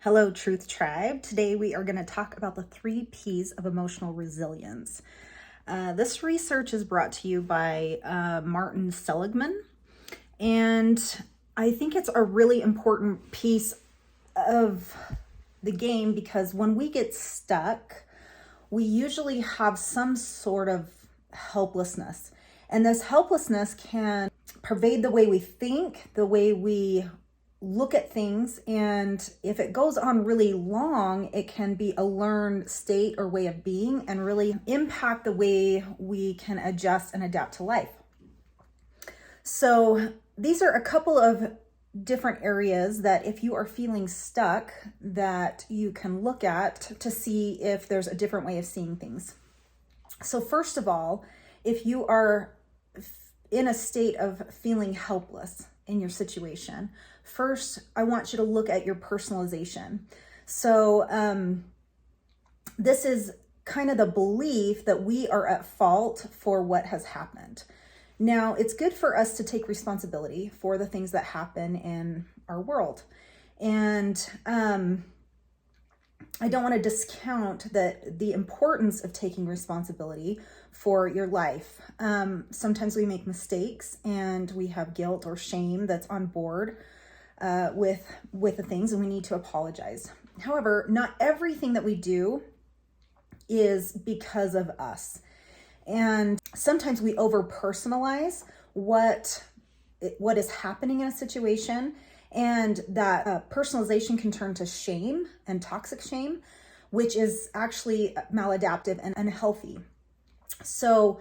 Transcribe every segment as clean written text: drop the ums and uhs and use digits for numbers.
Hello, Truth Tribe. Today we are going to talk about the 3 P's of emotional resilience. This research is brought to you by Martin Seligman, and I think it's a really important piece of the game because when we get stuck, we usually have some sort of helplessness, and this helplessness can pervade the way we think, the way we look at things, and if it goes on really long, it can be a learned state or way of being and really impact the way we can adjust and adapt to life. So these are a couple of different areas that if you are feeling stuck that you can look at to see if there's a different way of seeing things. So first of all, if you are in a state of feeling helpless in your situation, first, I want you to look at your personalization. So this is kind of the belief that we are at fault for what has happened. Now, it's good for us to take responsibility for the things that happen in our world. And I don't want to discount the importance of taking responsibility for your life. Sometimes we make mistakes and we have guilt or shame that's on board with the things, and we need to apologize. However, not everything that we do is because of us. And sometimes we over-personalize what is happening in a situation, and that personalization can turn to shame and toxic shame, which is actually maladaptive and unhealthy. So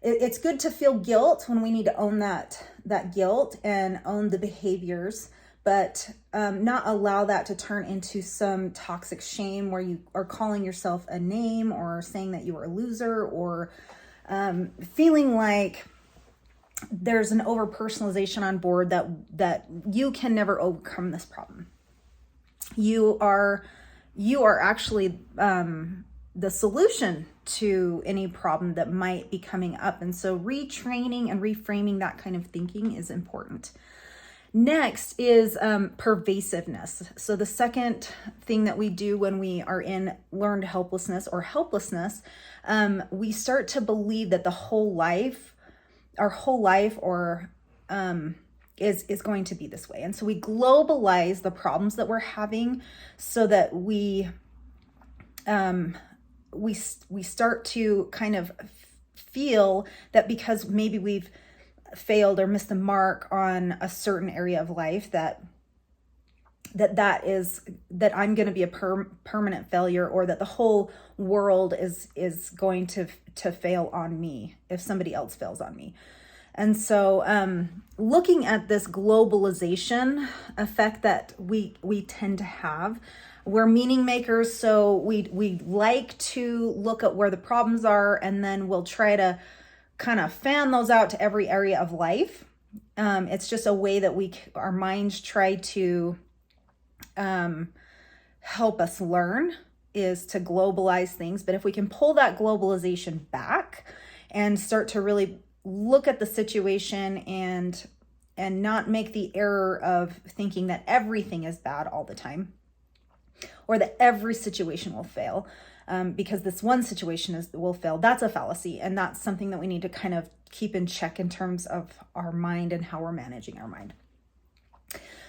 it's good to feel guilt when we need to own that guilt and own the behaviors, but not allow that to turn into some toxic shame where you are calling yourself a name or saying that you are a loser or feeling like there's an over-personalization on board that you can never overcome this problem. You are actually the solution to any problem that might be coming up. And so retraining and reframing that kind of thinking is important. Next is pervasiveness. So the second thing that we do when we are in learned helplessness or helplessness, we start to believe that our whole life is going to be this way. And so we globalize the problems that we're having so that we start to kind of feel that because maybe we've failed or missed the mark on a certain area of life that I'm going to be a permanent failure, or that the whole world is going to fail on me if somebody else fails on me. And so looking at this globalization effect that we tend to have, we're meaning makers, so we like to look at where the problems are, and then we'll try to kind of fan those out to every area of life. It's just a way that our minds try to help us learn, is to globalize things. But if we can pull that globalization back and start to really look at the situation and not make the error of thinking that everything is bad all the time, or that every situation will fail, because this one situation will fail, that's a fallacy. And that's something that we need to kind of keep in check in terms of our mind and how we're managing our mind.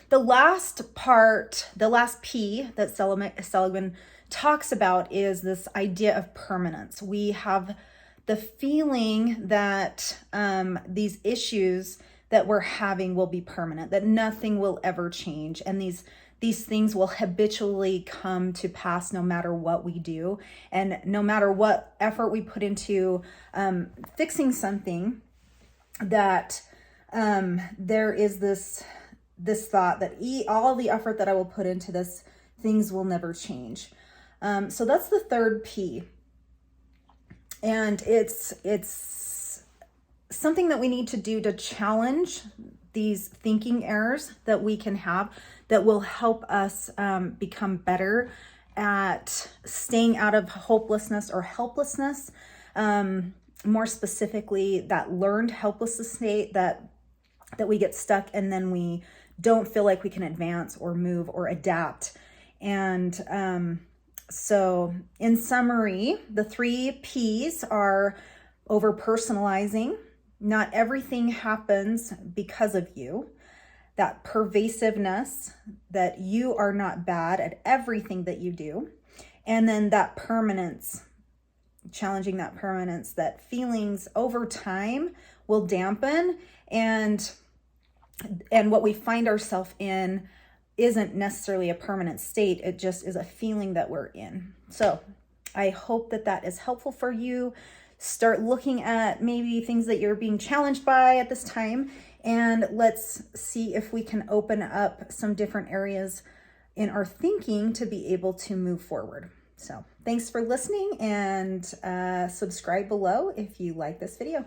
The last P that Seligman talks about is this idea of permanence. We have the feeling that these issues that we're having will be permanent, that nothing will ever change, and these things will habitually come to pass no matter what we do, and no matter what effort we put into fixing something, that there is this thought that all the effort that I will put into this, things will never change. So that's the third P. And it's something that we need to do to challenge these thinking errors that we can have, that will help us become better at staying out of hopelessness or helplessness. More specifically, that learned helplessness state that we get stuck, and then we don't feel like we can advance or move or adapt. And so in summary, the 3 P's are over personalizing. Not everything happens because of you. That pervasiveness, that you are not bad at everything that you do. And then that permanence, challenging that permanence, that feelings over time will dampen, and what we find ourselves in isn't necessarily a permanent state. It just is a feeling that we're in. So I hope that that is helpful for you. Start looking at maybe things that you're being challenged by at this time, and let's see if we can open up some different areas in our thinking to be able to move forward. So thanks for listening, and subscribe below if you like this video.